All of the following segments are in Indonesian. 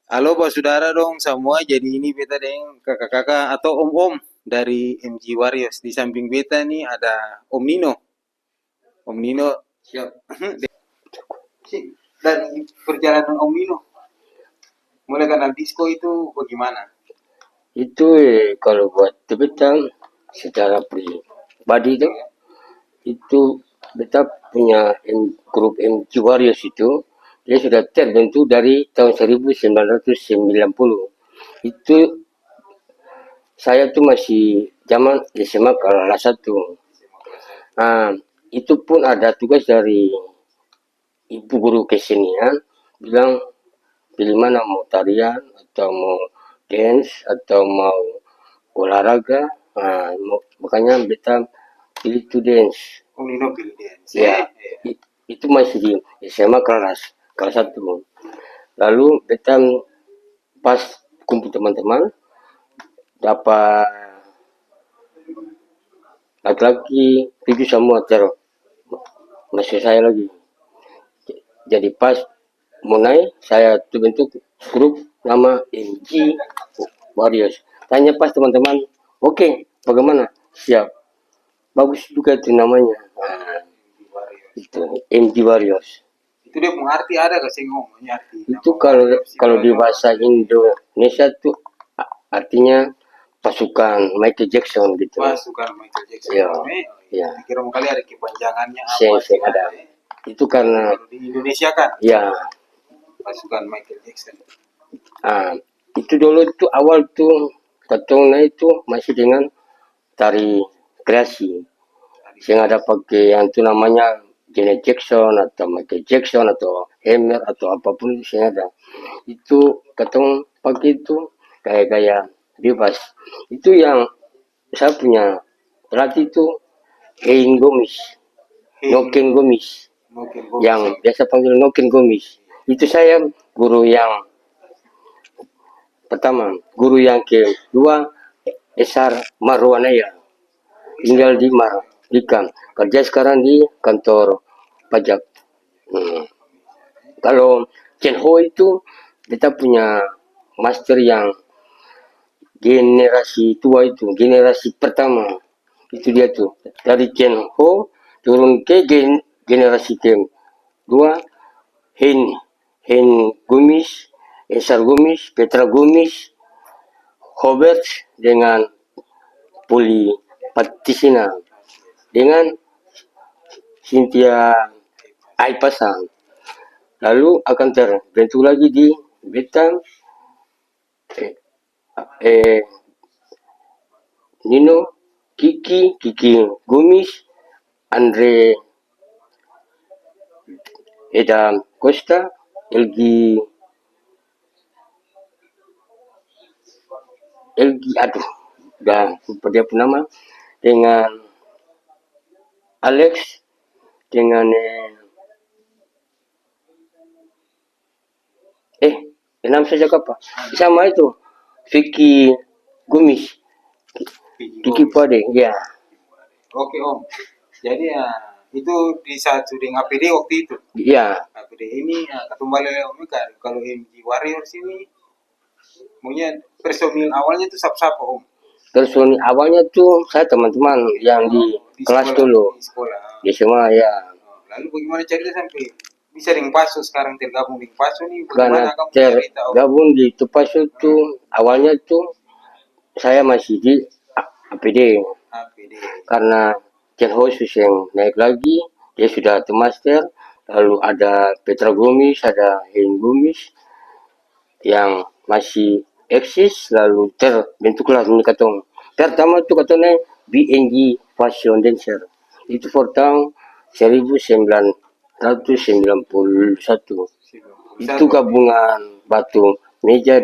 Halo Pak Saudara dong semua, jadi ini beta deng kakak-kakak atau om-om dari MG Warriors. Di samping beta nih ada Om Nino. Om Nino, siap. Dari perjalanan Om Nino, mulai kenal disco itu bagaimana? Itu kalau buat beta secara pribadi itu beta punya grup MG Warriors itu dia sudah terbentuk dari tahun 1990. Itu saya tuh masih zaman SMA kelas 1. Nah, itu pun ada tugas dari ibu guru kesenian bilang pilih mana mau tarian atau mau dance atau mau olahraga. Nah, makanya beta pilih to dance. Om Nino pilih dance. Ya, itu masih di SMA kelas kelas 1. Lalu beta pas kumpul teman-teman dapat laki-laki itu semua masih saya lagi. Jadi pas mulai saya tuh bentuk grup nama MG Warriors. Tanya pas teman-teman, oke, bagaimana? Siap. Bagus juga itu namanya. Nah, itu MG Warriors. Itu dia mengerti ada gak sih ngomongnya arti? Itu kalau di bahasa Indonesia tuh artinya pasukan Michael Jackson gitu. Pasukan Michael Jackson. Ya, ya. Kira kali ada kepanjangannya apa? Sing ada. Itu karena Kalau di Indonesia kan ya, pasukan Michael Jackson. ah, itu dulu tuh awal tuh katongnya itu masih dengan tari kreasi. Yang ada pakai yang itu namanya Janet Jackson atau Michael Jackson atau Hammer atau apapun itu yang ada. Itu katong pakai itu kayak gaya bebas. Itu yang saya punya pelatih itu Hein Gomis, Noken Gomis, Mungkin yang biasa panggil Noken Gomis. Itu saya guru yang pertama, guru yang kedua Esar Marwanaya, tinggal di Mardika, kerja sekarang di kantor pajak. Hmm. Kalau Chen Ho itu kita punya master yang generasi tua itu, generasi pertama itu dia tuh dari Chen Ho turun ke generasi kedua Hen Hen Gumis, Esar Gumis, Petra Gumis, Hobert dengan Puli Patisina dengan Cynthia Aipasang. Lalu akan terbentuk lagi di beta eh, eh, Nino, Kiki Gumis, Andre Eda Costa, Elgi aduh, udah lupa dia pun nama, dengan Alex, dengan enam saja apa? Sama itu, Vicky Gumis, Kiki Pade, ya. Oke Om. Jadi ya itu di saat syuting APD waktu itu. Ya, APD ini kembali Om kan kalau MG Warriors ini punya personil awalnya itu siapa Om? terus awalnya tuh saya teman-teman yang di Di kelas sekolah, dulu, di sekolah. di semua ya. Lalu bagaimana cerita sampai bisa dengan Paso sekarang tergabung dengan Paso nih? Karena Bagaimana kamu cerita Om? tergabung di Tupas itu awalnya tuh saya masih di APD APD. karena Chen Hosus yang naik lagi dia sudah master, lalu ada Petra Gomis, ada Hein Gomis yang masih eksis, lalu terbentuklah ini katong pertama itu katanya BNG Fashion Dancer itu for tahun 1991. Itu gabungan Batu Meja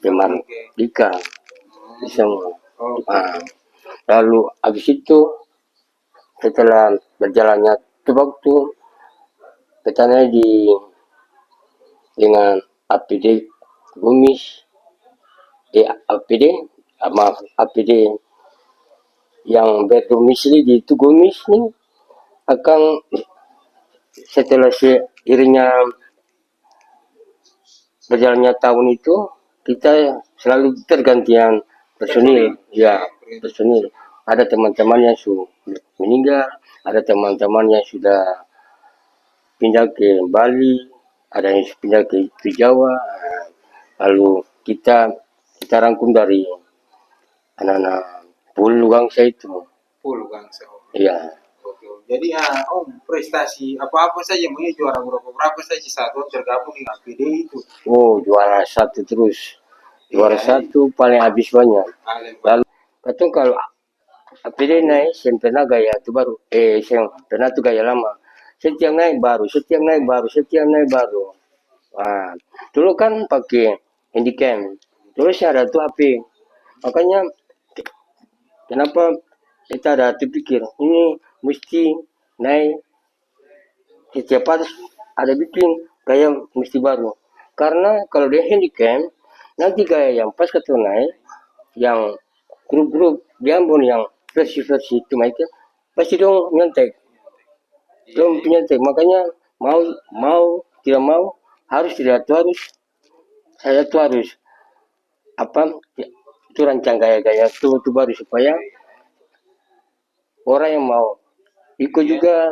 Demardika semua. Nah, lalu habis itu setelah berjalannya itu waktu petanya dengan APD Gumis, APD maaf APD yang berdomisili di Tugomis nih akan setelah seiringnya berjalannya tahun itu kita selalu tergantian personil, ya personil. Ada teman-teman yang sudah meninggal, ada teman-teman yang sudah pindah ke Bali, ada yang pindah ke Jawa. Lalu kita rangkum dari anak-anak Pulau Gangsa itu. Full Gangsa. Iya. Oke, Om. Jadi Om prestasi apa-apa saja mungkin juara berapa saja saat Om tergabung di APD itu. Oh, juara satu terus. Juara satu paling habis banyak. Lalu katong kalau APD naik, sen pernah gaya itu baru. Sen pernah itu gaya lama. Setiap naik baru, setiap naik baru, setiap naik baru. Wah, dulu kan pakai handycam. Terus ada tuh HP. Makanya kenapa kita ada terpikir ini mesti naik setiap harus ada bikin gaya mesti baru. Karena kalau dia handycam nanti gaya yang pas ketua naik yang grup-grup dia pun yang versi-versi itu mereka pasti dong nyontek. Dong nyontek. Makanya mau tidak mau harus tidak tuh harus saya tuh harus apa itu rancang gaya-gaya itu baru supaya orang yang mau ikut juga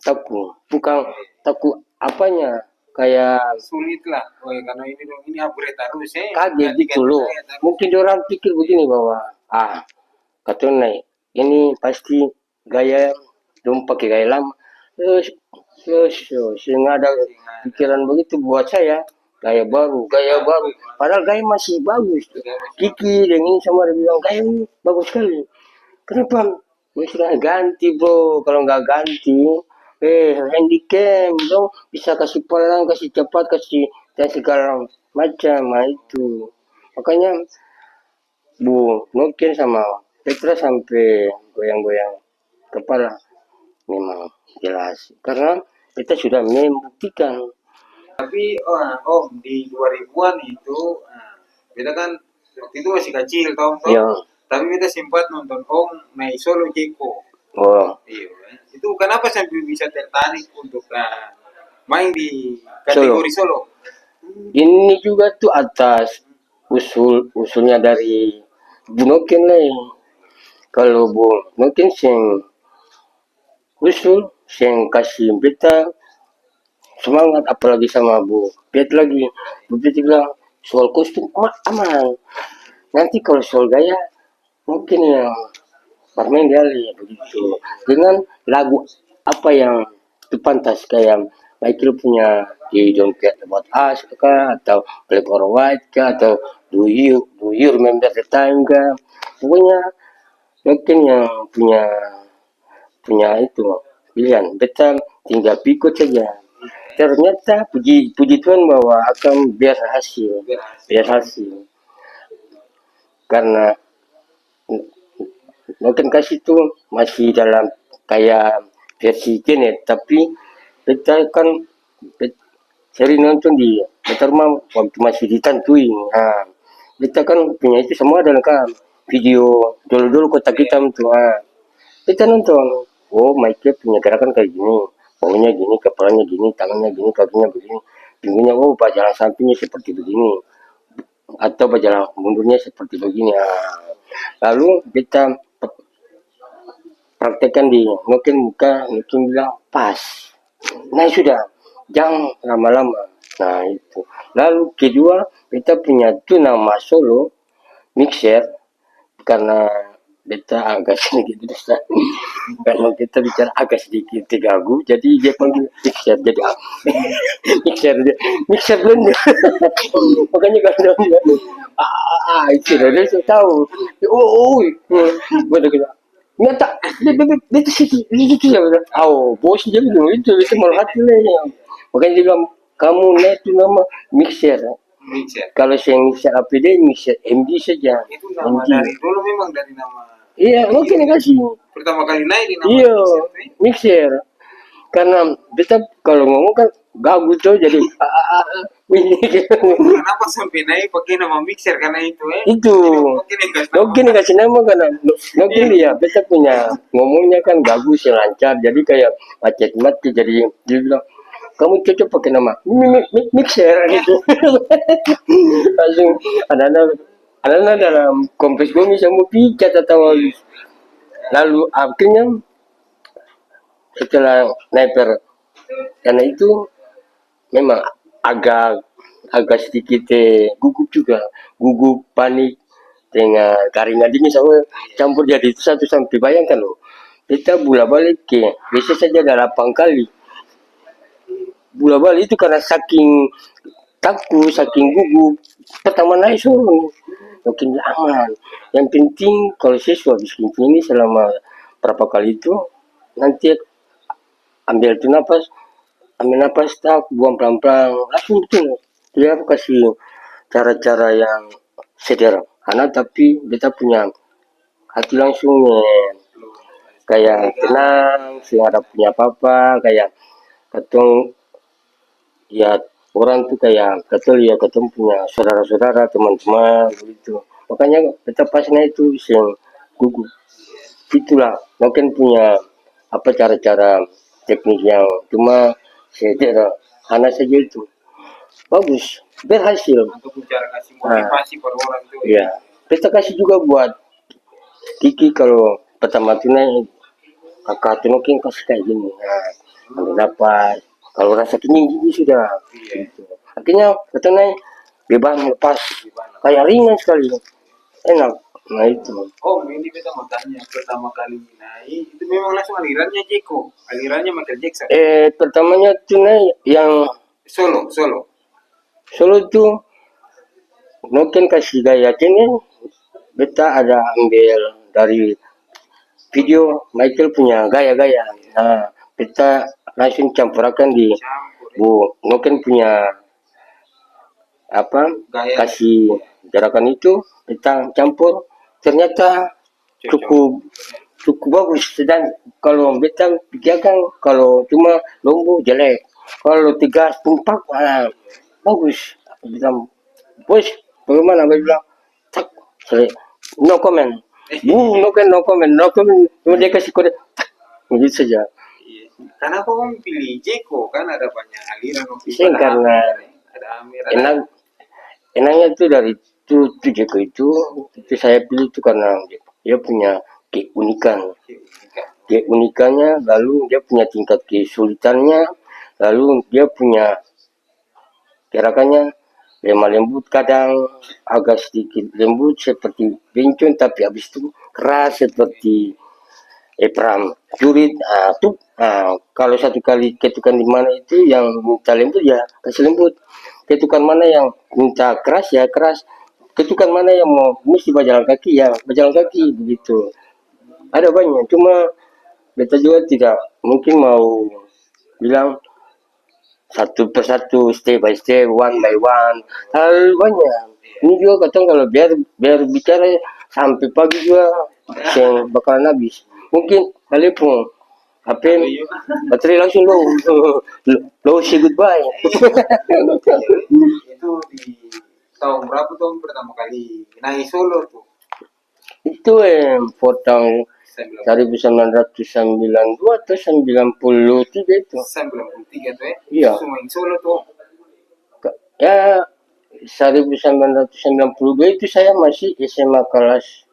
takut bukan takut apanya kayak Sulit lah. Oh, ya, karena ini upgrade terus kaget ganti-ganti gitu loh. gaya terus. Mungkin orang pikir begini bahwa kata naik ini pasti gaya dong pakai gaya lama. Sehingga ada pikiran begitu buat saya gaya baru. Padahal gaya masih bagus. Kiki dan ini sama dia bilang gaya ini bagus sekali. Kenapa? Misalnya ganti bro, kalau nggak ganti, handycam dong bisa kasih pelan, kasih cepat, kasih dan segala macam. Nah itu makanya Bu mungkin sama Petra sampai goyang-goyang kepala memang jelas karena kita sudah membuktikan. Tapi Om di 2000-an itu beta kan waktu itu masih kecil toh. Ya, Tapi beta sempat nonton Om naik solo Jeko. oh Iya. Itu kenapa sampai bisa tertarik untuk main di Solo. kategori solo? Ini juga tuh atas usulnya dari Bu Noken lah. Kalau Bu Noken sing usul, sing kasih beta semangat apalagi sama Bu Piet lagi. Bu Piet bilang soal kostum aman. Nanti kalau soal gaya mungkin yang bermain kali begitu. Dengan lagu apa yang itu pantas kayak Michael punya You Don't Care About Us kah atau Black or White kah atau Do you remember the time kah. Pokoknya mungkin yang punya itu pilihan. Beta tinggal pikir saja. Ternyata puji Tuhan bahwa akan biar hasil karena mungkin kasih itu masih dalam kayak versi Genet tapi kita kan sering nonton di rumah waktu masih ditantui. Nah, kita kan punya itu semua ada lengkap video dulu kotak hitam tuh. Kita nonton, oh Michael punya gerakan kayak gini, baunya gini, kepalanya gini, tangannya gini, kakinya begini, pinggirnya oh jalan sampingnya seperti begini, atau jalan mundurnya seperti begini. Lalu kita praktekkan di mungkin bilang pas. Nah sudah, jangan lama-lama. Nah itu. Lalu kedua kita punya tuh nama solo mixer karena kita agak sedikit besar. Kalau kita bicara agak sedikit terganggu, jadi dia panggil mixer. Jadi mixer blender. Makanya kalau dia itu dia sudah tahu. Betul kita. Nyata, itu ya betul. Bos dia bilang itu malah hati lah. Makanya dia bilang kamu itu nama mixer. Kalau saya mixer APD, mixer MD saja. Itu nama dari dulu memang dari nama. Iya, mungkin kasih. Pertama kali naik di nama Iya, mixer. Karena kita kalau ngomong kan gagu tuh jadi Kenapa sampai naik pakai nama mixer karena itu Itu. Mungkin kasih nama karena mungkin ya kita punya ngomongnya kan bagus ya lancar jadi kayak macet jadi dia bilang kamu cocok pakai nama mixer gitu. Langsung anak-anak dalam kompleks kami semua picat atau lalu akhirnya setelah sniper karena itu memang agak agak sedikit gugup juga, gugup panik dengan keringat dingin sama campur jadi itu satu sampai bayangkan loh kita bola balik ke biasa saja ada 8 kali bola balik itu karena saking takut saking gugup pertama naik suruh makin aman yang penting kalau siswa habis ini selama berapa kali itu nanti ambil itu nafas ambil nafas tak buang pelan-pelan langsung betul dia kasih cara-cara yang sederhana tapi kita punya hati langsung kayak tenang sih ada punya apa-apa kayak ketemu ya orang tuh kayak ketemu ya ketemu punya saudara-saudara teman-teman begitu makanya kita pasnya itu yang gugup itulah mungkin punya apa cara-cara teknik yang cuma sederhana saja itu bagus berhasil. Untuk cara kasih motivasi pada orang itu. Ya kita kasih juga buat Kiki kalau pertama tuh naik kakak tuh mungkin kasih kayak gini nah ambil dapat kalau rasa kenyang gini sudah gitu. Akhirnya kita naik bebas lepas kayak ringan sekali enak nah itu Oh, ini kita mau tanya pertama kali naik itu memang langsung alirannya Jeko, alirannya Michael Jackson. pertamanya tuh naik yang Solo. Solo tuh mungkin kasih gaya ini beta ada ambil dari video Michael punya gaya-gaya nah kita langsung campurkan di bu mungkin punya apa Gaya. kasih gerakan itu kita campur ternyata cukup bagus dan kalau beta pikirkan kalau cuma lombo jelek kalau tegas tumpak bagus bilang bos bagaimana dia bilang tak no comment no comment cuma dia kasih kode tak begitu saja. Iya. Kenapa kamu pilih Jeko? Kan ada banyak aliran. Karena ada Amir. enaknya itu dari itu Jeko itu saya pilih itu karena dia punya keunikannya lalu dia punya tingkat kesulitannya lalu dia punya gerakannya lemah lembut kadang agak sedikit lembut seperti bencong tapi habis itu keras seperti Pram jurit kalau satu kali ketukan di mana itu yang minta lembut ya kasih lembut ketukan mana yang minta keras ya keras ketukan mana yang mau mesti berjalan kaki ya berjalan kaki begitu ada banyak cuma beta juga tidak mungkin mau bilang satu persatu step by step one by one hal banyak ini juga kadang kalau biar bicara sampai pagi juga yang bakalan habis mungkin telepon HP baterai langsung low say goodbye. Itu di tahun berapa tahun pertama kali naik Solo tuh? Itu potong 1992 atau 93 itu. 93 tuh ya? Iya. Cuma main Solo tuh. Ya 1992 itu saya masih SMA kelas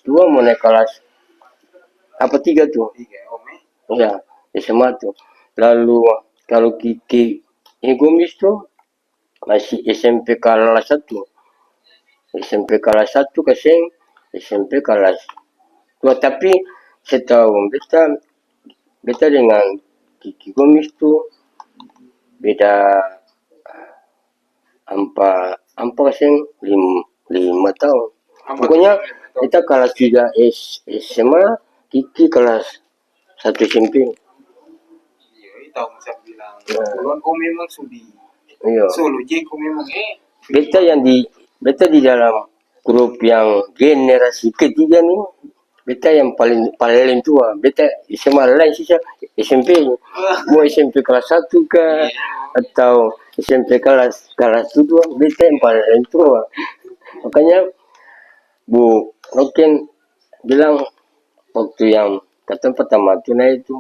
2 mau naik kelas apa 3 tuh. 3 Om Ya, SMA tuh. Lalu kalau Kiki Gomis tuh masih SMP kelas 1. SMP kelas 1 kasih SMP kelas 2 tapi setahun beta dengan Kiki Gomis tuh beda ampa kasih 5 tahun. Pokoknya kita kelas 3 SMA Kiki kelas 1 SMP. Iya, tahun 90-an Om memang sudi. Iya. Solo Jeko memang beta di dalam grup yang generasi ketiga nih beta yang paling tua beta SMA lain sisa SMP mau SMP kelas 1 kah atau SMP kelas 2 beta yang paling tua makanya Bu mungkin bilang waktu yang kata pertama tunai itu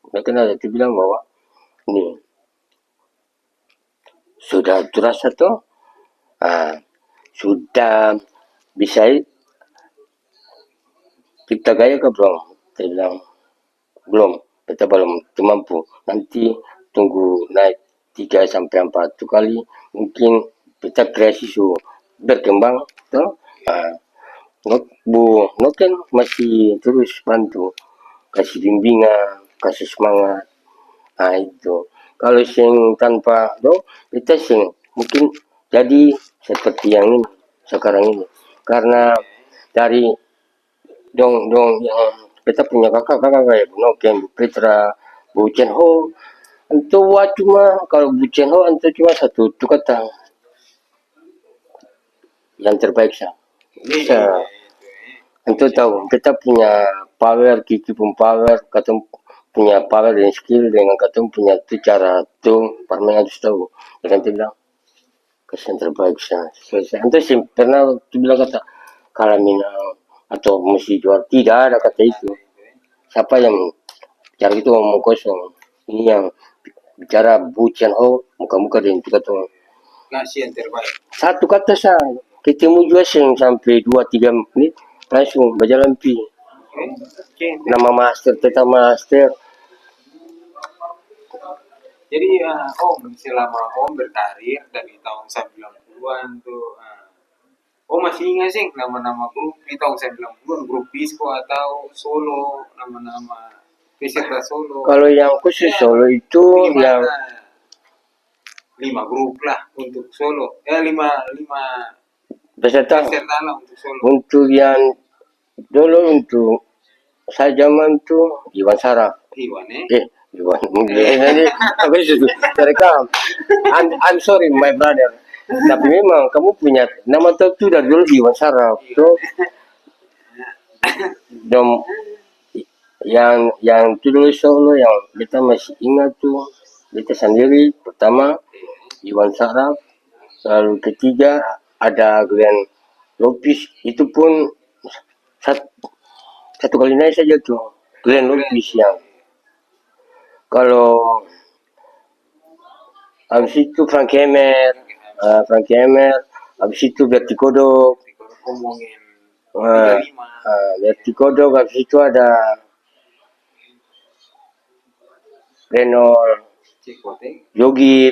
mungkin ada bilang bahwa Nih, sudah terasa tuh, ah, sudah bisa kita gaya ke belum? Saya bilang, belum, kita belum mampu. Nanti tunggu naik 3 sampai 4 kali, mungkin kita kreasi su berkembang, toh. Ah, Bu Noken masih terus bantu, kasih bimbingan, kasih semangat. Nah itu. Kalau sing tanpa do, kita sing mungkin jadi seperti yang ini sekarang ini. Karena dari dong dong yang kita punya kakak-kakak kayak Bu Noken, Bu Petra, Bu Chen Ho, itu cuma kalau Bu Chen Ho itu cuma satu itu kata yang terbaik sah. Bisa itu tahu kita punya power, Kiki pun power, ketemu punya power dan skill dengan ketemu punya itu cara tuh permainan harus tahu. Dan dia bilang kesan terbaik sah. Selesai. Itu sih pernah tu bilang kata kalau Minang atau mesti jual tidak ada kata itu. Siapa yang cara itu ngomong kosong? Ini yang bicara bucian muka-muka dan itu kata Kasih yang terbaik. satu kata sah ketemu juga sing sampai 2-3 menit langsung berjalan pi Oke. nama master tetap master. Jadi Om selama Om berkarir dari tahun 90-an tuh Om masih ingat sih nama-nama grup di tahun 90-an, grup disco atau solo, nama-nama peserta solo. Kalau yang khusus solo itu yang 5 grup lah untuk solo. 5 peserta peserta lah untuk solo. untuk yang dulu untuk saya zaman tuh Iwan Saraf. Iwan Iwan ini aku sudah terekam. I'm sorry my brother. Tapi memang kamu punya nama tertentu dari dulu Iwan Saraf tuh. Dom yang tulis solo yang kita masih ingat tuh kita sendiri pertama Iwan Saraf, lalu ketiga ada Glenn Lopis, itu pun satu kali naik saja tuh Glenn Lopis yang kalau habis itu Frank Hammer, habis itu Vertigodo, ngomongin Vertigodo, habis itu ada Renol, Yogi,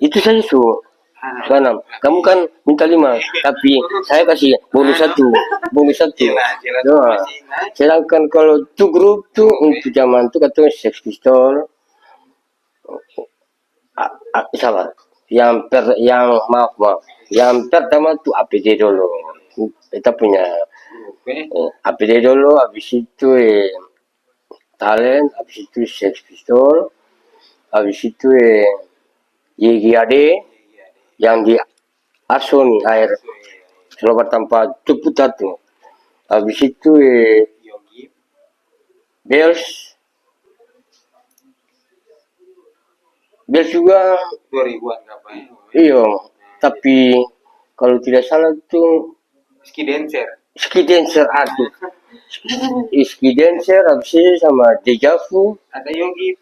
itu saja tuh. Sanam. Kamu kan minta 5, tapi saya kasih bonus 1, bonus 1. Nah, sedangkan kalau tuh grup tuh untuk zaman tuh katanya Sex Pistol, salah. Maaf, yang pertama tuh APD dulu. Kita punya APD dulu, habis itu Talent, habis itu Sex Pistol, habis itu YGAD yang di Aso nih air selamat tanpa ceputat tuh. Habis itu Bells juga 2000-an berapa ya? iya, tapi kalau tidak salah tuh Ski Dancer. Aduh. Ski Dancer habis itu sama Dejavu. Ada Yogi.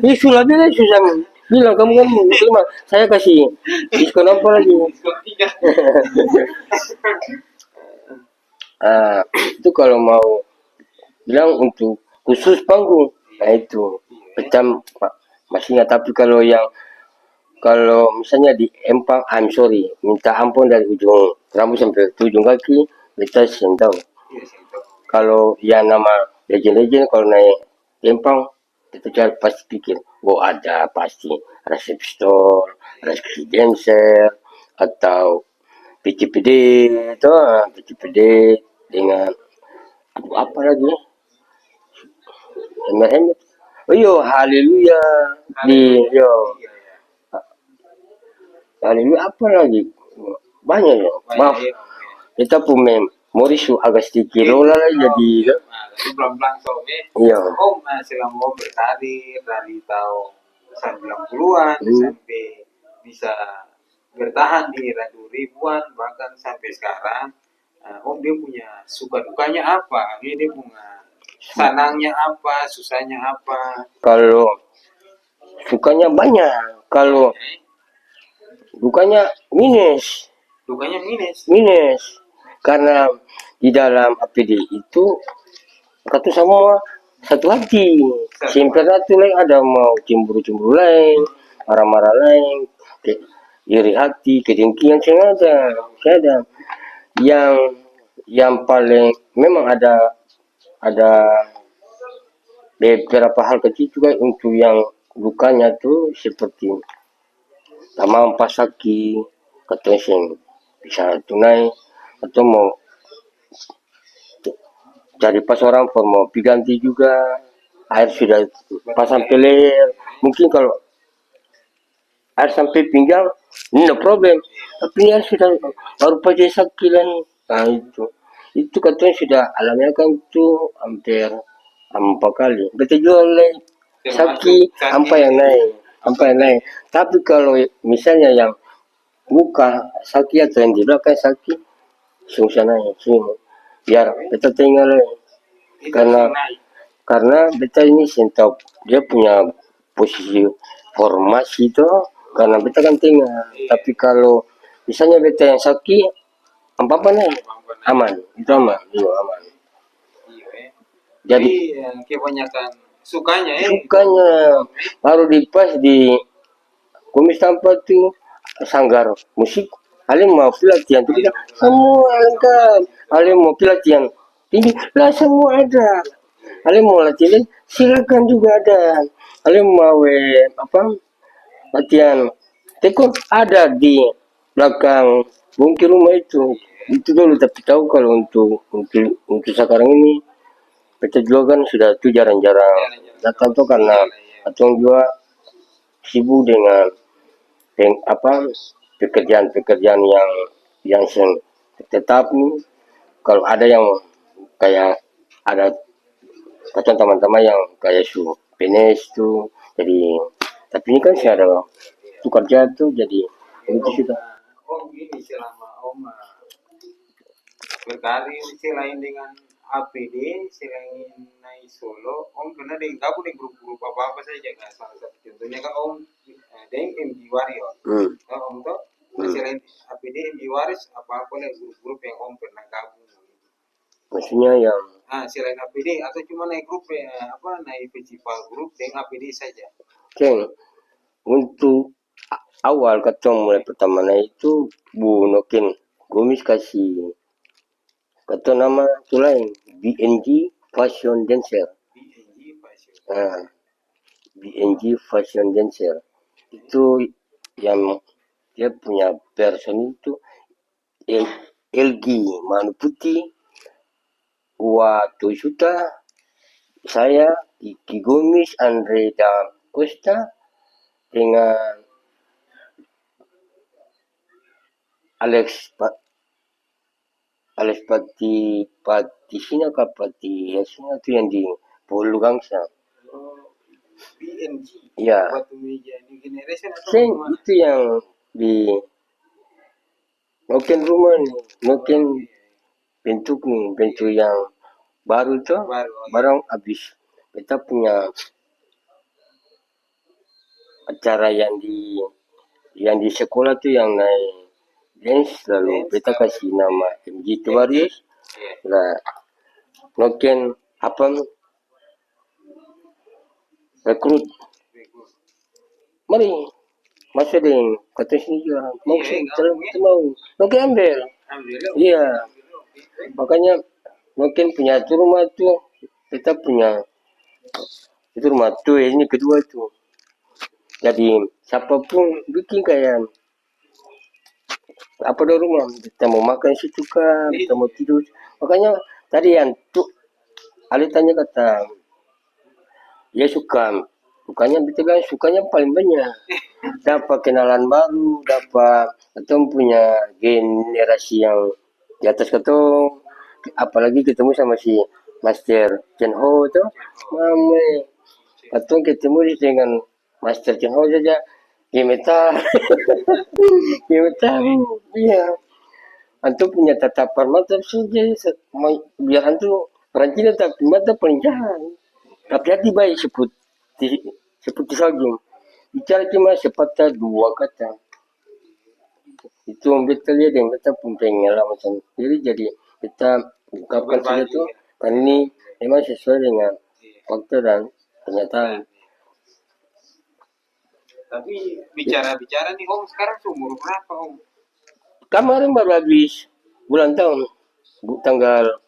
Ini sudah bilang kamu kan terima saya kasih diskon apa lagi. Itu kalau mau bilang untuk khusus panggung, nah itu macam masih ingat. Tapi kalau misalnya di Empang, I'm sorry, minta ampun dari ujung rambut sampai ujung kaki, kita tahu. Kalau yang nama legend-legend kalau naik Empang, kita pasti pikir, ada pasti reseptor, dancer, atau PCPD itu, PCPD dengan apa lagi? Hemet. Oh yo, haleluya haleluya apa lagi? Banyak ya. Maaf, kita punya Morisu agak sedikit rola lah jadi. Pelan-pelan Iya. Selama Om berkarir dari tahun 90-an sampai bisa bertahan di era 2000-an bahkan sampai sekarang, Om dia punya suka dukanya apa? Dia punya Senangnya apa, susahnya apa? Kalau sukanya banyak, kalau dukanya minus. Dukanya minus. Minus. Karena di dalam APD itu kata semua satu hati. Simpen satu lain ada mau cemburu-cemburu lain, marah-marah lain, iri hati, kedengkian saya ada. Saya ada. Yang paling memang ada beberapa hal kecil juga untuk yang dukanya tuh seperti sama pasaki ketensing bisa tunai atau mau cari pas orang mau ganti juga air sudah pasang peler mungkin kalau air sampai pinggang no problem tapi air sudah baru pakai sakilan nah itu katanya sudah alamnya kan tuh hampir 4 kali betul jual saki apa yang naik tapi kalau misalnya yang buka saki atau yang di belakang saki susah naik semua biar kita tinggal karena beta ini sentap dia punya posisi formasi itu karena beta kan tinggal tapi kalau misalnya beta yang sakit apa nih aman itu aman iya aman jadi kebanyakan sukanya baru dipas di kumis tanpa tuh sanggar musik Alim mau pelatihan itu kita semua lengkap Alim mau pelatihan ini lah semua ada Alim mau latihan silakan juga ada Alim mau latihan tekun ada di belakang bungkir rumah itu dulu tapi tahu kalau untuk sekarang ini PT juga kan sudah itu jarang-jarang datang tuh karena atau juga sibuk dengan pekerjaan-pekerjaan yang tetap nih kalau ada yang kayak ada kacang teman-teman yang kayak PNS tuh jadi tapi ini kan sih ada tuh kerja tuh jadi itu sudah gini selama berkarir selain dengan APD selain naik solo pernah gabung di grup-grup apa saja kan salah satu contohnya kan dengan MG Warrior tuh selain APD MG Waris apa nih grup-grup yang pernah gabung maksudnya yang selain APD atau cuma naik grup naik festival grup dengan APD saja untuk awal ketemu mulai pertama itu Bu Nokin Gumis kasih kata nama itu lain BNG Fashion Dancer BNG Fashion Dancer itu yang dia punya person itu LG Manu Putih Watu Suta saya Iki Gomis Andre da Costa dengan Alex Patisina ke Patisina itu yang di Polu Gangsa. BNG. Ya. Itu yang di Noken rumah nih, Noken pintu yang baru tuh, barang habis. Kita punya acara yang di sekolah tuh yang naik dance lalu kita kasih nama MG Warriors. Nah, Noken apa rekrut mari masuk deh kata sini juga mau Noken ambil iya makanya Noken punya itu rumah tuh kita punya itu rumah tuh ini kedua tuh jadi siapapun bikin kayak apa di rumah kita mau makan situ kan kita mau tidur makanya tadi yang tuh Ali tanya kata dia sukanya betul kan sukanya paling banyak dapat kenalan baru dapat atau punya generasi yang di atas ketong apalagi ketemu sama si Master Chen Ho tuh mame atau ketemu dengan Master Chen Ho saja gemetar gemetar iya antum punya tatapan mata saja biar antum Orang Cina tapi mata paling jahat. Tapi hati baik seperti salju. Bicara cuma sepatah dua kata. Itu kita lihat yang kita pun pengalaman sendiri, jadi kita ungkapkan saja tuh kan ini memang sesuai dengan fakta dan kenyataan. Tapi bicara-bicara nih Om, sekarang umur berapa Om? Kemarin baru habis bulan tahun, tanggal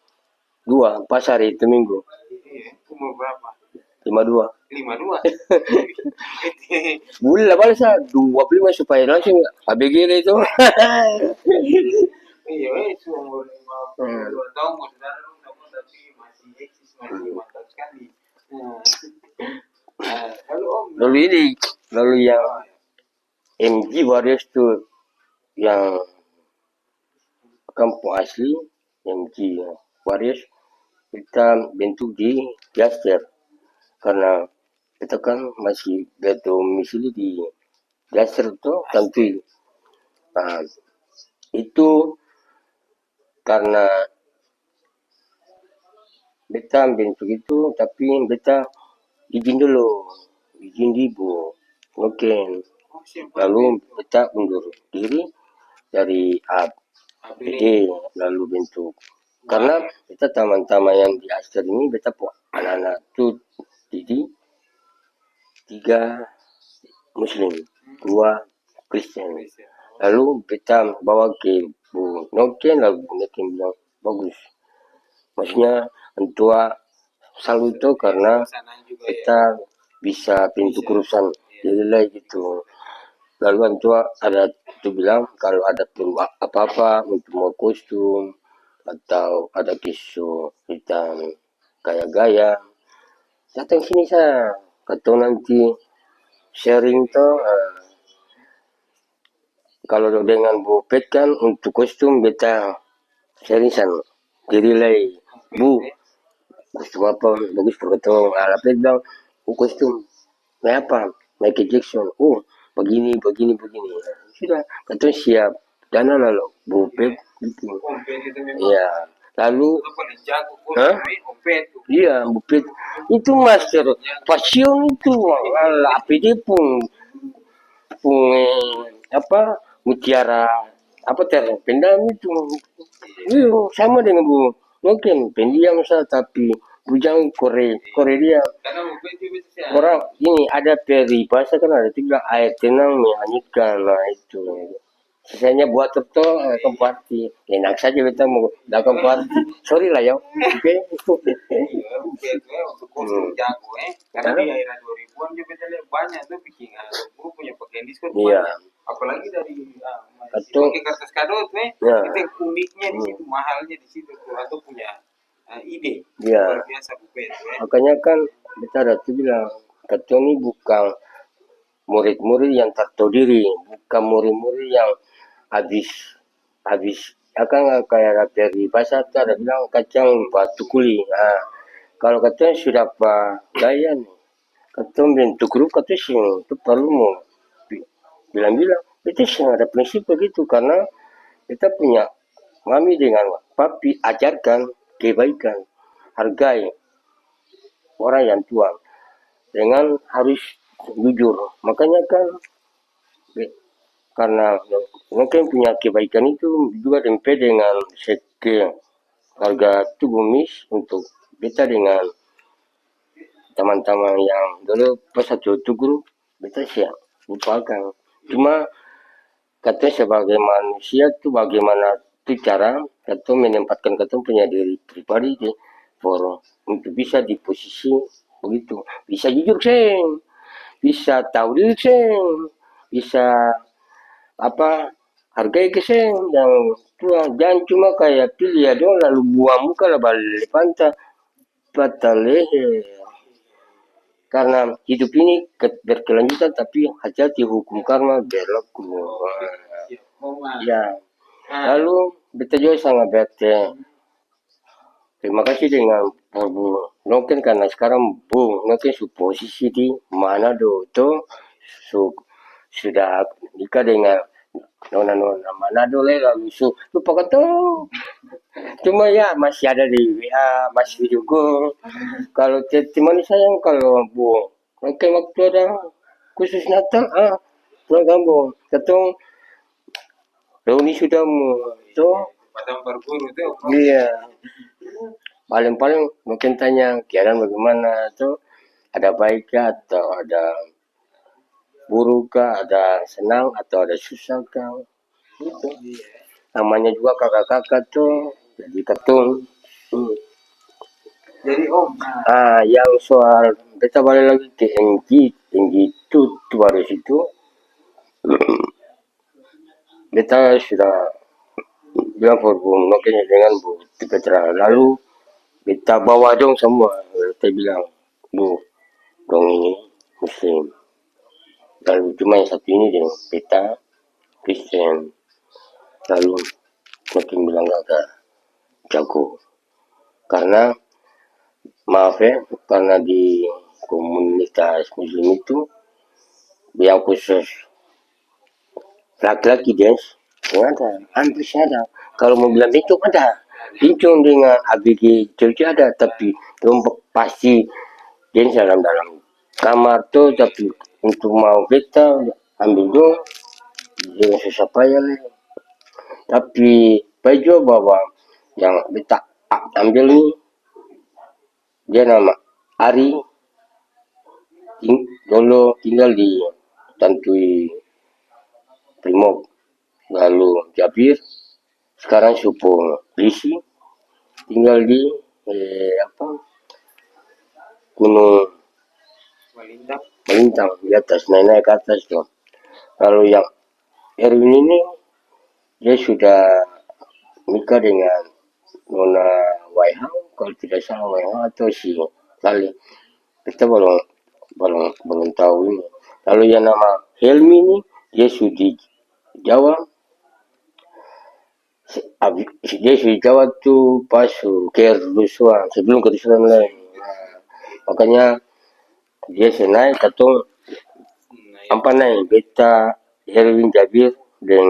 2 pas hari itu minggu. Iya, umur berapa? 52. 52. Bulan lah balas 25 supaya langsung ABG itu. Iya, umur 52 tahun mau saudara tapi masih eksis, masih mantap sekali. Lalu Om, lalu yang MG Warriors tuh yang kampung asli MG Warriors kita bentuk di Jaster karena kita kan masih berdomisili di Jaster tuh tentu. Nah, itu karena beta bentuk itu tapi beta izin ibu oke, lalu beta undur diri dari APD lalu bentuk karena beta teman-teman yang di Aster ini beta anak-anak tuh jadi 3 Muslim 2 Kristen, lalu beta bawa ke Bu Noken, lalu Bu Noken bilang bagus, maksudnya entua selalu itu karena kita bisa pintu urusan nilai gitu. Lalu entua ada itu bilang kalau ada perlu apa-apa untuk mau kostum atau ada kisah kita kayak gaya datang sini saya atau nanti sharing tuh kalau dengan Bu Pet kan untuk kostum beta sharing sana dirilai Bu kostum apa bagus begitu Alapet bilang kostum apa Michael Jackson begini sudah kata siap dana lalu Bu Pet gitu ya lalu iya Bu Pet itu master passion itu APD pun apa mutiara apa pendam itu sama dengan Bu mungkin pendiam saya tapi bujang Korea orang ini ada peribahasa kan ada tiga air tenang menghanyutkan, nah itu sisanya buat terto party enak saja kita mau lakukan party sorry lah ya oke jago karena di era 2000-an juga kita lihat banyak tuh bikin grup punya pakaian diskon banyak, apalagi dari pakai kertas kado tuh itu yang uniknya di situ, mahalnya di situ tuh atau punya ide luar biasa bukan makanya kan kita ada tuh bilang kata ini bukan murid-murid yang tahu diri, bukan murid-murid yang habis akan kayak dari bahasa itu ada bilang kacang batu kuli. Nah, kalau kata sudah apa gaya nih, kata bentuk grup kata sih itu perlu mau bilang itu sih ada prinsip begitu karena kita punya mami dengan papi ajarkan kebaikan, hargai orang yang tua dengan harus jujur, makanya kan karena mungkin punya kebaikan itu juga dempet dengan seke harga tubuh mis untuk beta dengan teman-teman yang dulu pas satu grup beta siap lupakan cuma kata sebagai manusia tuh bagaimana tuh cara kata menempatkan kata punya diri pribadi di forum untuk bisa di posisi begitu bisa jujur seng bisa tahu diri seng bisa apa hargai keseng yang tua jangan cuma kayak pilih ya dong lalu buang muka lah balik pantai batal leher karena hidup ini berkelanjutan tapi hati-hati hukum karma berlaku ya lalu beta juga sangat bete terima kasih dengan Bu Noken karena sekarang Bu Noken su posisi di Manado itu sudah nikah dengan nona Manado lalu lupa kata Cuma ya masih ada di WA, masih video call. Kalau testimoni sayang kalau bu, oke waktu ada khusus Natal, pulang kampung, ketemu reuni sudah tuh, Padang berburu tuh. iya. Paling-paling mungkin tanya keadaan bagaimana tuh, ada baik kah atau ada buruk kah, ada senang atau ada susah kah, gitu. Namanya juga kakak-kakak tuh, jadi ketung. Hmm. Jadi Om, Yang soal kita balik lagi ke NG itu baru situ kita sudah bilang makanya dengan Bu Petra lalu kita bawa dong semua kita bilang Bu dong ini Muslim lalu cuma yang satu ini dengan kita Kristen lalu makin bilang agak jago karena maaf ya karena di komunitas Muslim itu yang khusus laki-laki dance nggak ada hampir ada kalau mau bilang bincang ada bincang dengan ABG Jogja ada tapi belum pasti dance dalam kamar tuh tapi untuk mau kita ambil dong dengan susah payah tapi baju bawa yang kita ambil nih dia nama Ari dulu tinggal di Tantui Primob lalu Jabir sekarang supo polisi tinggal di gunung Melintang di atas naik ke atas tuh lalu yang Erwin ini dia sudah nikah dengan Nona Waihang kalau tidak salah Waihang atau si Lali kita belum tahu ini lalu yang nama Helmi ini dia sudah di Jawa dia sudah Jawa tuh pas ke Rusuhan sebelum kerusuhan lain makanya dia naik atau apa naik beta Herwin Jabir dan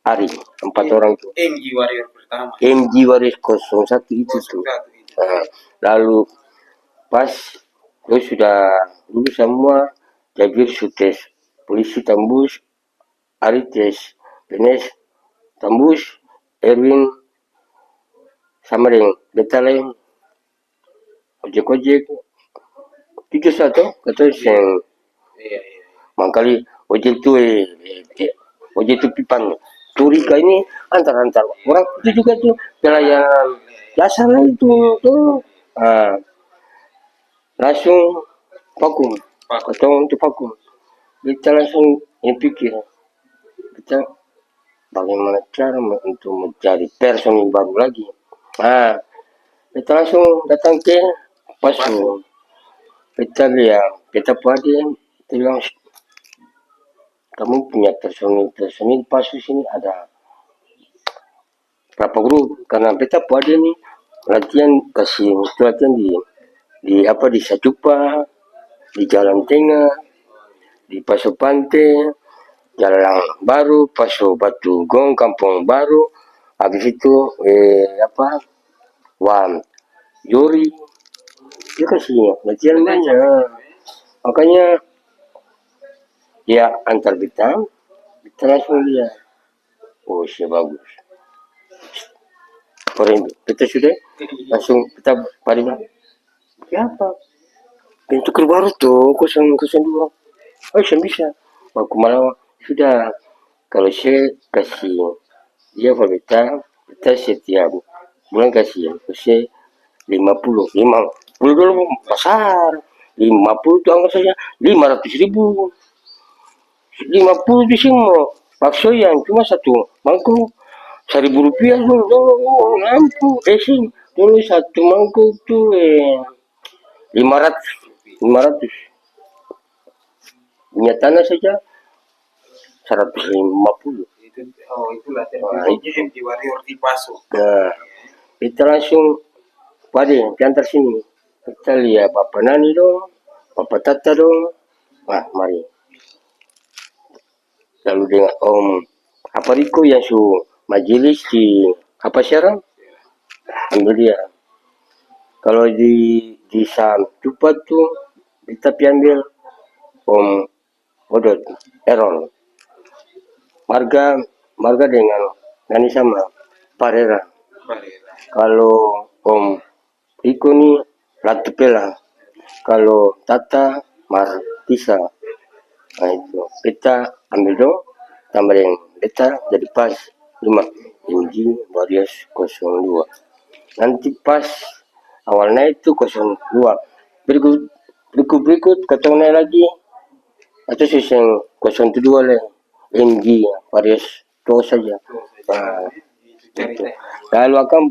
Ari 4 orang itu MG Warrior pertama. MG Waris 01 itu tuh lalu pas gue sudah dulu semua Jabir sudah polisi tembus Ari tes PNS tembus Erwin sama dengan beta lain ojek itu satu kata yang mangkali ojek itu ojek itu pipan curiga ini antar orang itu juga tuh pelayanan jasa lah itu tuh langsung vakum atau untuk vakum kita langsung yang pikir kita bagaimana cara untuk mencari personil baru lagi kita langsung datang ke Pasu kita lihat kita padi bilang kamu punya personil Pasu sini ada berapa grup karena kita padi ini latihan kasih latihan di di Sajupa di Jalan Tengah di Pasu Pantai Jalan Baru Pasu Batu Gong Kampung Baru habis itu Wan Yuri dia kasih latihan banyak makanya ya antar kita langsung lihat oh sih bagus orang kita sudah langsung kita pada siapa pintu keluar tuh 002 oh saya bisa aku malah sudah kalau saya kasih dia kalau kita setiap bulan kasih saya 50 dulu pasar 50 itu anggap saja 500.000 50 di sini bakso yang cuma satu mangkuk Rp1.000 dulu lampu sih dulu satu mangkuk tuh 500 minyak tanah saja 150 itu latihan MG Warrior di Pasu. Nah kita langsung pada diantar sini kita lihat Bapak Nani dong Bapak Tata dong mari lalu dengan Om Apariko yang majelis di apa Serang ambil dia. Kalau di Samtupat tuh kita ambil Om Odot Errol. Marga dengan Nani sama Parera. Kalau Om Riko nih Ratu Pela. Kalau Tata Martisa. Nah itu kita ambil dong tambah yang beta jadi pas 5 MG Warriors 02. Nanti pas awalnya itu 02. Berikut ketemu lagi atau yang 02 lah MG Warriors itu saja. Nah, itu. Lalu akan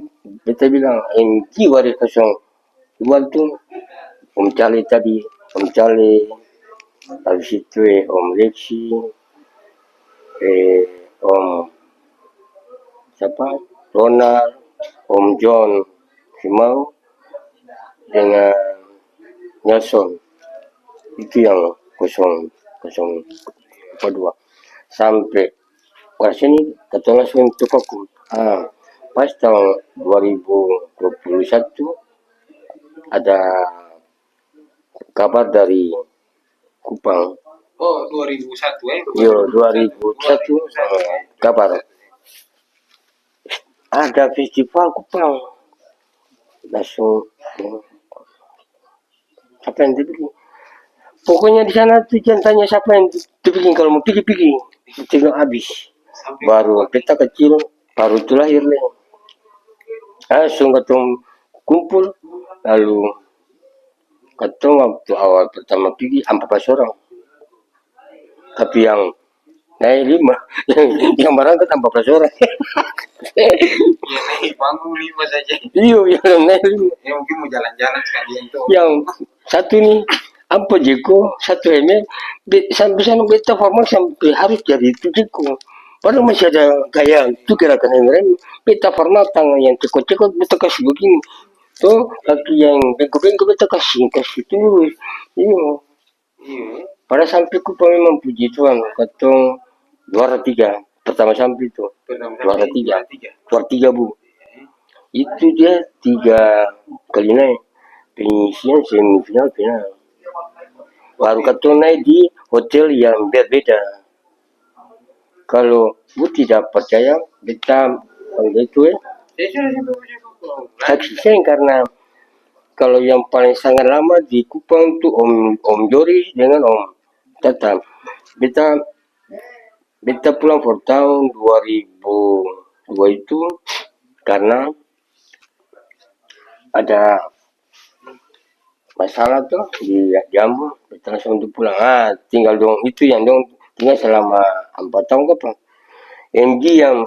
beta bilang MG Warriors 02 itu Om Cale tadi, Om Cale, habis itu Om Lexi, Om siapa? Ronald, Om John, Simau, dengan Nelson. Itu yang 002. Sampai ke sini kita langsung untuk aku. Pas tahun 2021 ada kabar dari Kupang. Oh, 2001 Yo, 2001 kabar. Ada festival Kupang. Langsung siapa yang dibikin? Pokoknya di sana tuh jangan tanya siapa yang dibikin, kalau mau pergi tengok habis. Baru kita kecil baru itu lahir nih. Langsung ketemu kumpul, lalu ketemu waktu awal pertama pergi 14 orang. Tapi yang naik 5, yang berangkat 14 orang. Ya naik panggung 5 saja. Iya, yang naik 5. Ya mungkin mau jalan-jalan sekalian tuh. Yang satu nih, apa Jeko, satu ini, sampai sana beta formal sampai harus jadi itu Jeko. Padahal masih ada gaya itu gerakan yang lain. Beta formal tangan yang cekot-cekot beta kasih begini. Tuh kaki yang bengkok-bengkok beta kasih terus. Iya. Pada sampai Kupang memang puji Tuhan, ketong juara 3 pertama sampai itu. Juara 3 Bu. Itu dia 3 kali naik. Penyisian semifinal final. Baru ketong naik di hotel yang berbeda. Kalau Bu tidak percaya, beta itu saksi karena kalau yang paling sangat lama di Kupang tuh Om Joris dengan Om Tata. Beta pulang for tahun 2002 itu karena ada masalah tuh di Jambu, beta langsung untuk pulang. Tinggal dong itu yang dong tinggal selama 4 tahun apa. MG yang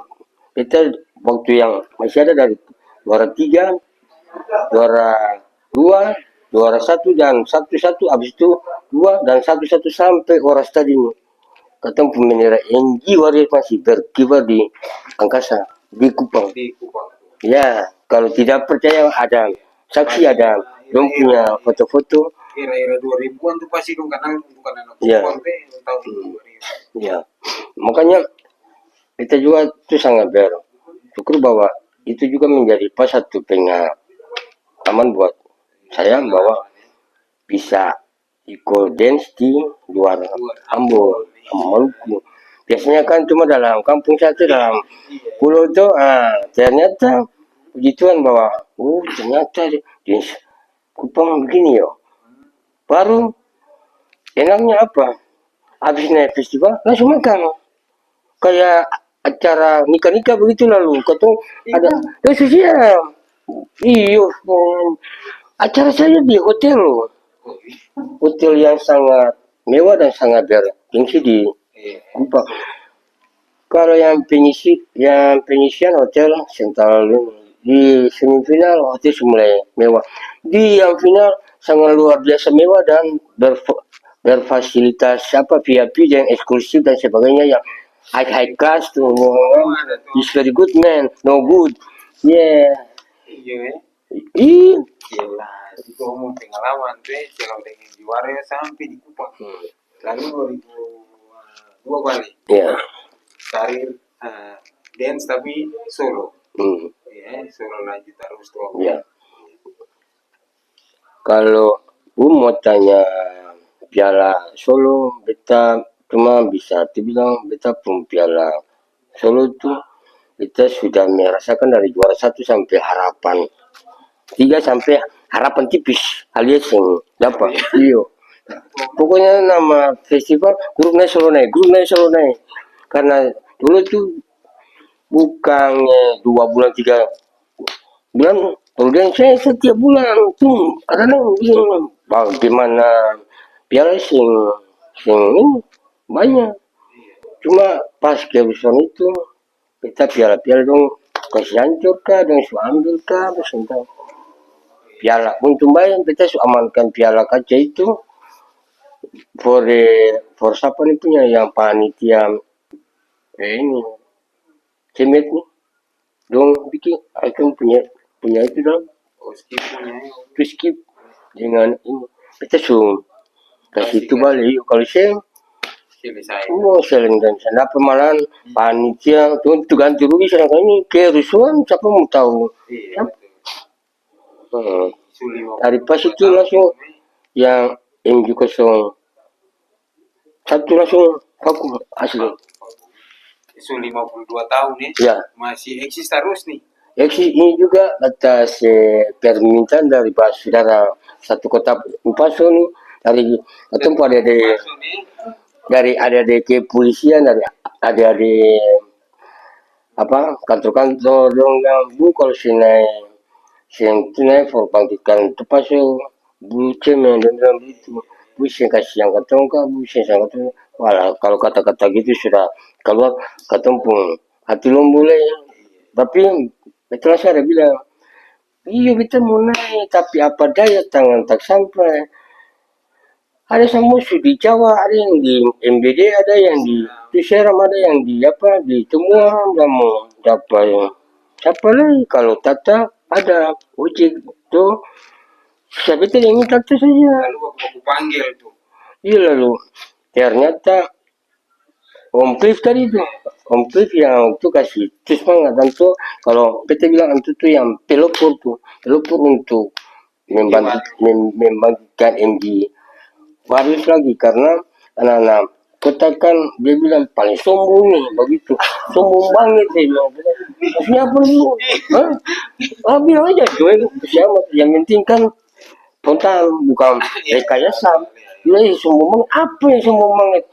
beta waktu yang masih ada dari juara 3, juara 2, juara 1 dan 1-1, habis itu 2 dan 1-1 sampai oras tadi nih. Ketemu pemenera MG Warriors masih berkibar di angkasa di Kupang. Ya, kalau tidak percaya ada saksi, ada dong punya foto-foto. Era-era 2000-an tuh pasti dong kenal bukan anak Kupang tahun 2000. Ya, makanya kita juga itu sangat bersyukur bahwa itu juga menjadi pas satu pengalaman buat saya bahwa bisa ikut dance di luar Ambon, Maluku. Biasanya kan cuma dalam kampung satu, dalam pulau itu, ternyata puji Tuhan bahwa ternyata di Kupang begini yo. Baru enaknya apa? Habis naik festival langsung makan. Kayak acara nikah-nikah begitu, lalu ketemu ada sosial. Iyo, acara saya di hotel loh. Hotel yang sangat mewah dan sangat bergengsi di Kupang. Kalau yang penyisian hotel Sentral di semifinal hotel mulai mewah. Di yang final sangat luar biasa mewah dan berfasilitas VIP yang eksklusif dan sebagainya yang high class tuh. It's very good man, no good. Yeah. Itu umum pengalaman tuh kalau dengan juara sampai di Kupang. Lalu 2002 balik. Ya. Karir dance tapi solo. Hmm. Ya, solo lanjut terus tuh. Ya. Kalau mau tanya piala Solo, beta cuma bisa dibilang beta pun piala Solo itu kita sudah merasakan dari juara 1 sampai harapan 3 sampai harapan tipis alias yang dapat. Iyo. Pokoknya nama festival grup naik Solo naik, grup naik Solo naik. Karena dulu tuh bukannya 2 bulan 3 bulan, kemudian saya setiap bulan tuh karena bagaimana piala sing ini banyak. Cuma pas kehabisan itu kita piala-piala dong kasih hancur kah dong su ambil kah terus entah piala untung bayang kita su amankan piala kaca itu for for siapa nih punya yang panitia ini cemet nih dong bikin akan punya punya itu dong Oh, skip punya. to skip dengan ini kita su kasih itu balik kalau saya Selesai. sering dan sana malahan panitia tuh ganti rugi sana ini kerusuhan siapa mau tahu. Iya. Dari pas itu langsung yang MG01 langsung aku asli. Isu 52 tahun nih. Ya. Masih eksis terus nih. Ini juga atas permintaan dari Pak Saudara satu kota Upaso nih dari ketemu dari ada di kepolisian dari ada di apa kantor-kantor dong yang bu kalau sinai tunai for bangkitkan itu pas bu cemen dan bilang gitu bu sih kasih yang ketemu kak bu sih yang ketemu walah kalau kata-kata gitu sudah keluar ketemu hati lo boleh tapi betul saya ada bilang iya kita mau naik tapi apa daya tangan tak sampai ada semua di Jawa, ada yang di MBD, ada yang di Tuseram, ada yang di apa di Temuan, mau dapat yang siapa lagi kalau Tata ada ojek tuh siapa itu yang minta tuh saja. Lalu aku panggil tuh. Iya lalu ternyata Om Cliff tadi tuh, Om Cliff yang tuh kasih tuh semangat dan tuh kalau kita bilang itu tuh yang pelopor untuk membangkitkan MG Waris lagi karena anak-anak kota kan dia bilang paling sombong nih begitu sombong banget dia bilang maksudnya apa lu bilang aja cuy siapa yang penting kan total bukan rekayasa dia sombong banget apa yang sombong banget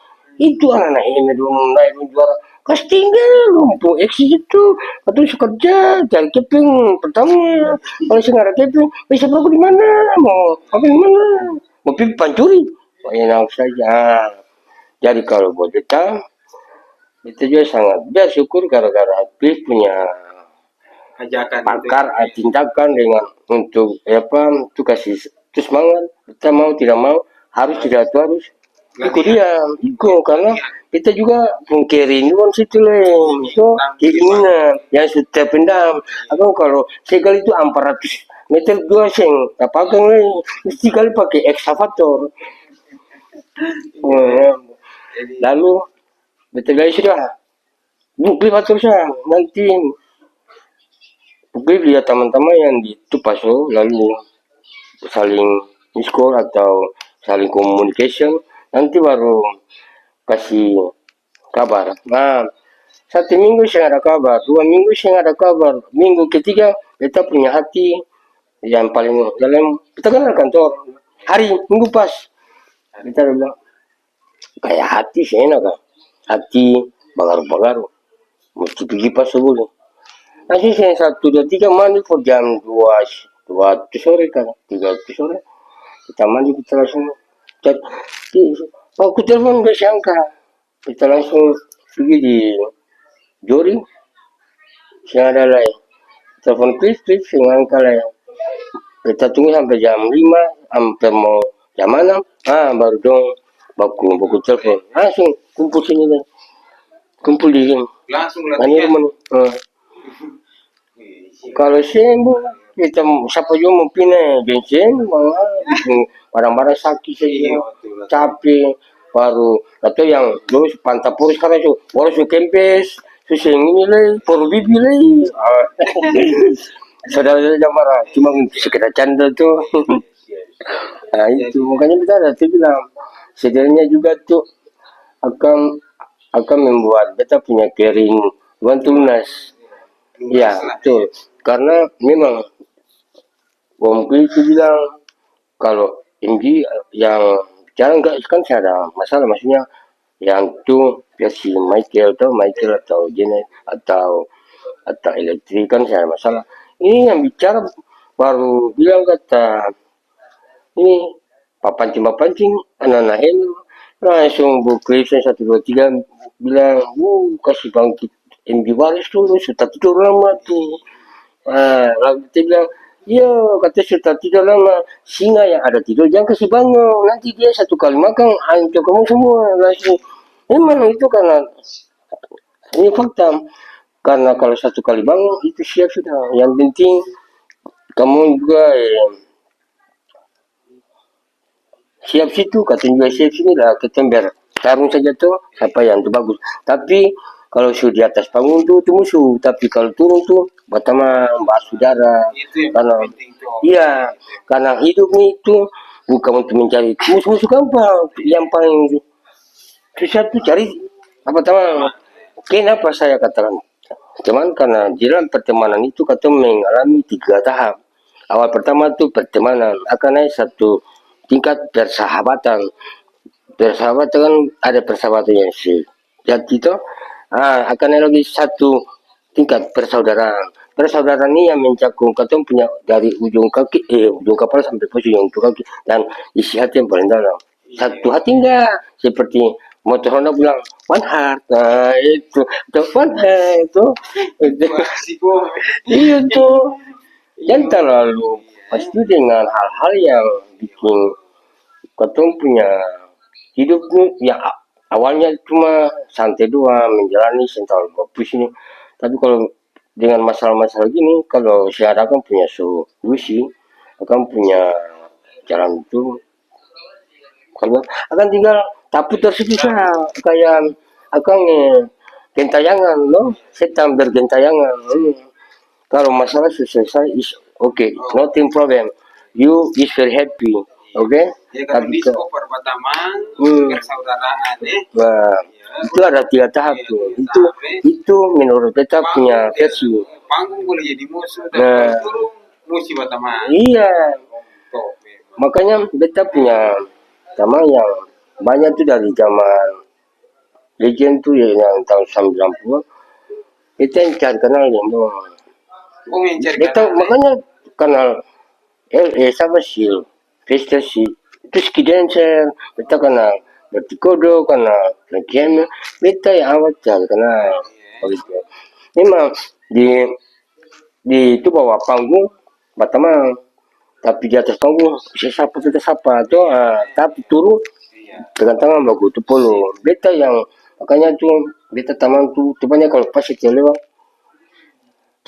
itu anak-anak ini belum naik juara kelas tinggal lumpuh eksis itu atau kerja cari keping pertama kalau saya nggak ada keping bisa pergi di mana mau apa di mana mau pergi pancuri enak saja. Jadi kalau buat kita juga sangat bersyukur gara-gara aktif punya Ajakan pakar tindakan dengan untuk apa itu kasih itu semangat kita mau tidak mau harus tidak harus ikut dia ikut karena kita juga kerinduan situ lah itu keinginan yang sudah pendam atau kalau sekali itu 400 meter dua seng apa kan mesti kali pakai ekskavator. Lalu betul guys sudah bukti terusnya nanti bukti lihat teman-teman yang di Tupaso lalu saling skor atau saling communication nanti baru kasih kabar. Nah 1 minggu saya ada kabar 2 minggu saya ada kabar minggu ketiga kita punya hati yang paling dalam kita kan kantor hari minggu pas kita bilang kayak hati sih enak kan hati bagar-bagar mesti pergi pas sebelum nanti saya 1 2 3 mandi for jam 2 sore kan 3 sore kita mandi kita langsung chat aku telepon gak sangka kita langsung pergi di Jori saya ada lah telepon Chris saya angka lah kita tunggu sampai jam 5 sampai mau jam 6 baru dong baku telepon langsung kumpul sini deh kumpul di sini langsung latihan kalau sembuh kita siapa juga mau pindah bensin malah barang-barang sakit saja capek baru atau yang dulu pantapur sekarang itu baru su kempes susah ini lagi, poru bibi lagi. Saudara-saudara marah, cuma sekedar canda tuh. Nah itu makanya kita ada tuh bilang, sebenarnya juga tuh akan akan membuat kita punya kering lunas. Ya, betul. Karena memang Wongki itu bilang kalau MG yang jarang nggak kan saya ada masalah, maksudnya yang tuh versi Michael atau Janet atau elektrik kan saya ada masalah. Ini yang bicara baru bilang kata ini papancing anak-anak ini langsung buka satu dua tiga bilang, kasih bangkit MG Waris dulu sudah tidur lama tuh. Lalu dia bilang, iya kata sudah tidur lama, singa yang ada tidur jangan kasih bangun, nanti dia satu kali makan hancur kamu semua langsung. Memang itu karena ini fakta, karena kalau satu kali bangun itu siap sudah. Yang penting kamu juga siap situ, kata juga siap sini lah, kita biar tarung saja tuh apa yang tuh bagus. Tapi kalau sudah di atas panggung tuh musuh, tapi kalau turun tuh pertama bahas saudara, karena iya, karena hidup itu bukan untuk mencari musuh-musuh gampang, yang paling susah tuh cari apa teman. Kenapa saya katakan teman, karena di dalam pertemanan itu kata mengalami 3 tahap. Awal pertama tuh pertemanan akan naik satu tingkat persahabatan. Persahabatan kan ada persahabatan yang sejati itu, akan naik lagi satu tingkat persaudaraan. Persaudaraan ini yang mencakup katong punya dari ujung kepala sampai ujung kaki, dan isi hati yang paling dalam. Satu hati enggak seperti motor Honda bilang one heart, nah itu one heart itu iya tuh. Dan terlalu pasti dengan hal-hal yang bikin katong punya hidup tuh ya awalnya cuma santai doang menjalani sentral kopus ini, tapi kalau dengan masalah-masalah gini, kalau saya akan punya solusi, akan punya jalan itu, kalau akan tinggal tapi terpisah kayak akan gentayangan loh, setan bergentayangan. Kalau masalah sudah selesai is okay, nothing problem, you is very happy, okay. Ya kalau Tapi disco pertama persaudaraan nah, itu ada 3 tahap tuh. Itu menurut kita punya versi. panggung boleh jadi musuh, tapi Nah, turun musuh pertama. iya, makanya beta punya teman yang banyak tuh dari zaman legend tuh ya, yang tahun 90. Kita yang cari kenal yang doang. Oh mencari Beta makanya kenal siapa sih? Fester sih. Terus Skidancer, beta kenal Vertigodo, kenal Legend. Beta yang awal cari kenal. Begitu. Memang di itu bawah panggung pertama, tapi di atas panggung bisa sapa tuh, tapi turun dengan tangan bagus itu polo. Beta yang makanya tuh beta teman tuh banyak kalau pas itu lewat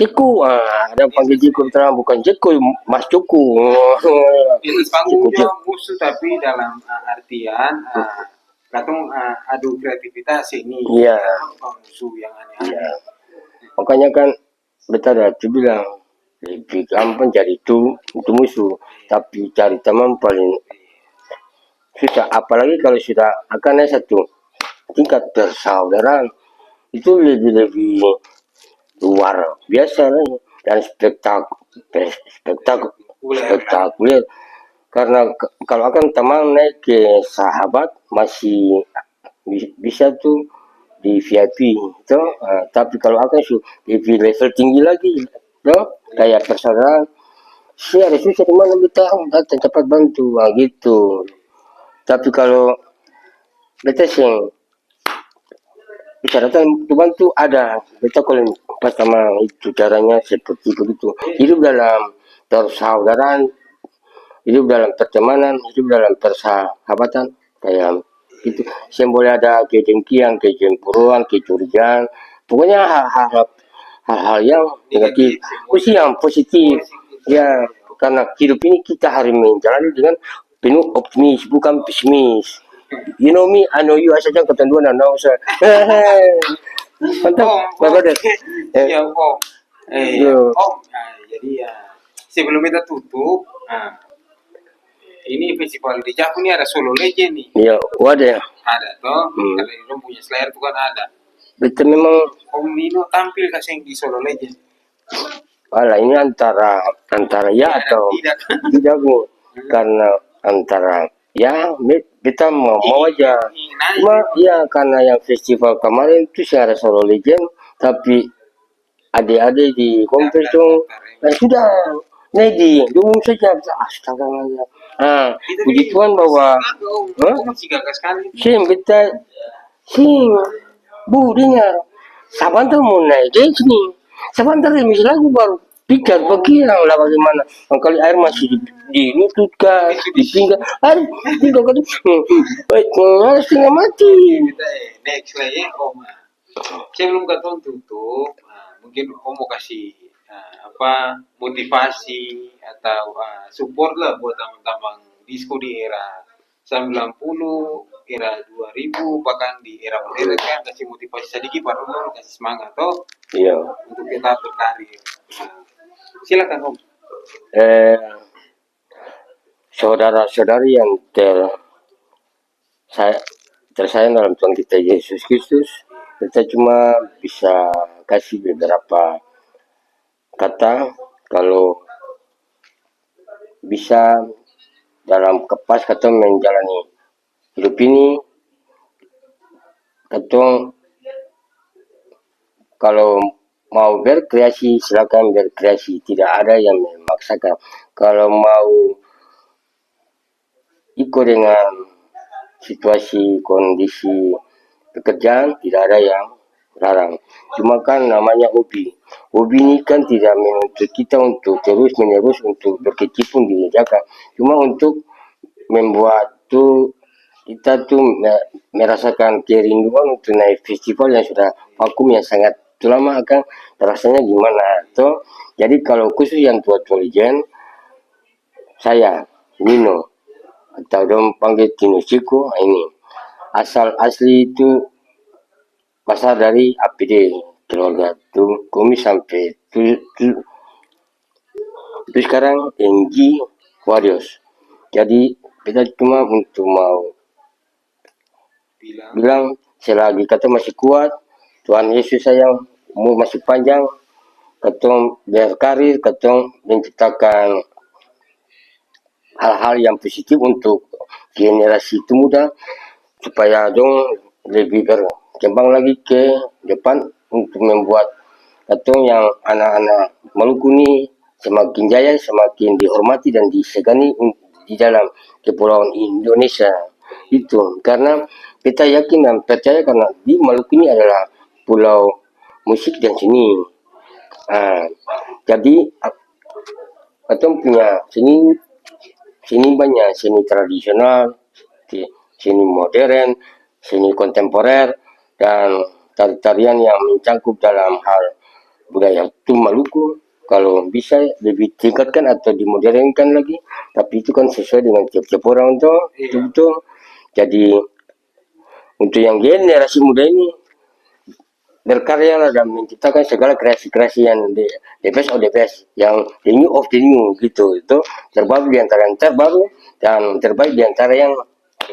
Ciku, ada panggil Ciku terang, bukan Ciku, Mas Cuku. di panggung juga musuh, tapi dalam artian katong adu kreativitas ini. Iya. Musuh yang aneh-aneh. Iya. Makanya kan beta ada tuh bilang lebih gampang cari itu musuh, tapi cari teman paling susah. Apalagi kalau sudah akan naik satu tingkat persaudaraan, itu lebih luar biasa lah, dan spektakuler, karena kalau akan teman naik ke sahabat masih bisa tuh di VIP itu, tapi kalau akan di level tinggi lagi tuh kayak persaudaraan sih ada susah di mana kita datang cepat bantu gitu. Tapi kalau kita sing bisa datang bantu ada, kita kalau pertama itu caranya seperti begitu, hidup dalam persaudaraan, hidup dalam pertemanan, hidup dalam persahabatan kayak gitu. Saya boleh ada kedengkian, kecemburuan, kecurigaan, pokoknya hal-hal yang negatif, mesti yang positif ya, karena hidup ini kita harus menjalani dengan penuh optimis bukan pesimis. You know me, I know you, asalnya ketentuan dan usah. Mantap, Om, Pak om. Badar. Iya, om. Yo, Om. Nah, jadi ya sebelum kita tutup, nah, ini festival di Javu ini ada Solo Legend nih. ya, wadah. Ada toh, Hmm. kalau ini punya Slayer itu kan ada. Itu memang, Om Nino tampil kasih di Solo Legend. wala ini antara ya atau Tidak. tidak Bu, karena antara ya kita mau aja. Cuma ya karena yang festival kemarin itu saya ada Solo Legend, tapi adik-adik di kompres itu sudah Nedi dulu saja astaga. Nah, puji Tuhan bahwa Masih gagal sekali. sim kita sim bu dengar sebentar mau naik ke sini sebentar ini lagu baru pikir bagaimana lah bagaimana kali air masih di lutut kah di pinggang air tinggal kan baik harus setengah mati Kita next lah ya Om. Sebelum kita tutup, mungkin Om mau kasih apa motivasi atau support lah buat teman-teman disco di era 90, era 2000, bahkan di era modern kan kasih motivasi sedikit baru kasih semangat toh iya untuk kita berkarir. Silakan Om. eh saudara-saudari yang saya tersayang dalam Tuhan kita Yesus Kristus, kita cuma bisa kasih beberapa kata kalau bisa dalam kepas kata menjalani hidup ini, katong kalau mau berkreasi silakan berkreasi, tidak ada yang memaksakan. Kalau mau ikut dengan situasi kondisi pekerjaan tidak ada yang larang. Cuma kan namanya hobi. Hobi ini kan tidak menuntut kita untuk terus menerus untuk berkecimpung di Jakarta. Cuma untuk membuat tuh kita tuh merasakan kerinduan untuk naik festival yang sudah vakum yang sangat lama akan rasanya gimana tuh. Jadi kalau khusus yang tua-tua legend, saya Nino atau dong panggil Tino Chico ini asal asli itu pasar dari APD keluarga tuh kami sampai itu sekarang NG Warriors. Jadi kita cuma untuk mau bilang selagi kata masih kuat, Tuhan Yesus sayang, umur masih panjang, ketong berkarir, ketong menciptakan hal-hal yang positif untuk generasi itu muda supaya dong lebih berkembang lagi ke depan untuk membuat ketong yang anak-anak Maluku ini semakin jaya, semakin dihormati dan disegani di dalam kepulauan Indonesia itu karena kita yakin dan percaya karena di Maluku ini adalah pulau musik dan seni. Jadi kita punya seni banyak, seni tradisional, seni modern, seni kontemporer, dan tarian yang mencangkup dalam hal budaya itu Maluku. Kalau bisa lebih tingkatkan atau dimodernkan lagi, tapi itu kan sesuai dengan tiap-tiap orang tuh, itu. Jadi untuk yang generasi muda ini berkarya dan menciptakan segala kreasi-kreasi yang the best of the best, yang the new of the new gitu. Itu terbaru di antara yang terbaru dan terbaik di antara yang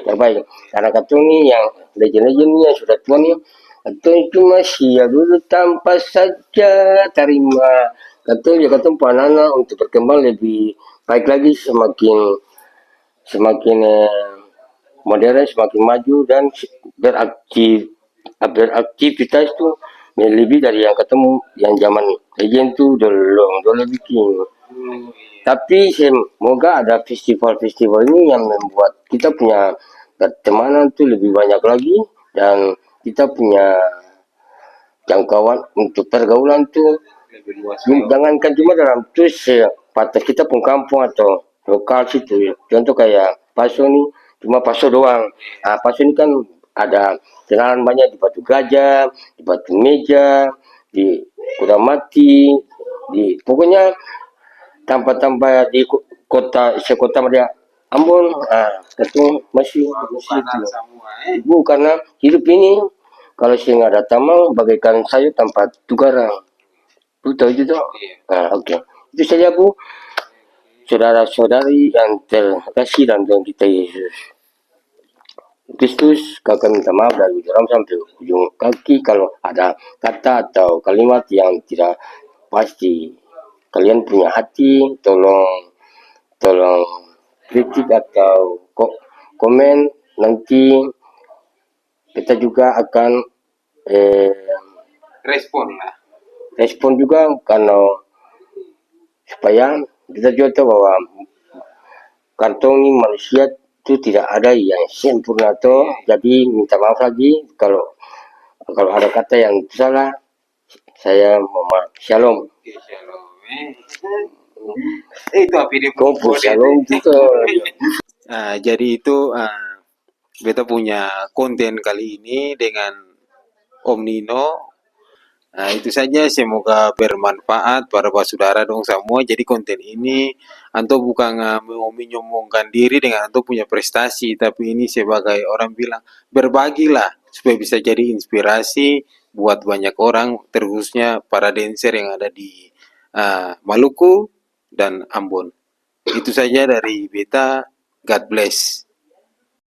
terbaik. Karena katong nih yang legend-legend yang sudah tua nih, katong itu masih ya dulu tanpa saja terima. Katong ya katong panana untuk berkembang lebih baik lagi semakin modern, semakin maju dan beraktivitas itu lebih dari yang ketemu yang zaman legend tuh dulu bikin. Tapi semoga ada festival-festival ini yang membuat kita punya pertemanan tuh lebih banyak lagi dan kita punya jangkauan untuk pergaulan tuh jangankan cuma dalam tuh sebatas kita pun kampung atau lokal situ. Contoh kayak Paso nih cuma Paso doang. Paso ini kan ada kenalan banyak di Batu Gajah, di Batu Meja, di Kuda Mati, di pokoknya tanpa di sekota Madia Ambon, itu masih itu. Bu karena hidup ini Kalau sing ada tamang bagaikan sayur tanpa tugaran. Bu tahu itu toh? Iya. Nah, oke. Itu saja Bu, saudara-saudari yang terkasih dan Tuhan kita Yesus Kristus. Kakak minta maaf dari dalam sampai ujung kaki kalau ada kata atau kalimat yang tidak pasti. Kalian punya hati, tolong kritik atau komen, nanti kita juga akan Respon lah. respon juga, karena supaya kita juga tahu bahwa kantongi manusia itu tidak ada yang sempurna toh. Jadi minta maaf lagi kalau ada kata yang salah, saya mohon maaf. Shalom. Oke, shalom. Itu apa ini Kompo shalom itu. jadi itu beta punya konten kali ini dengan Om Nino. Itu saja, semoga bermanfaat para saudara dong semua. Jadi konten ini anto bukan mau menyombongkan diri dengan anto punya prestasi, tapi ini sebagai orang bilang berbagilah supaya bisa jadi inspirasi buat banyak orang, terkhususnya para dancer yang ada di Maluku dan Ambon. Itu saja dari beta. God bless.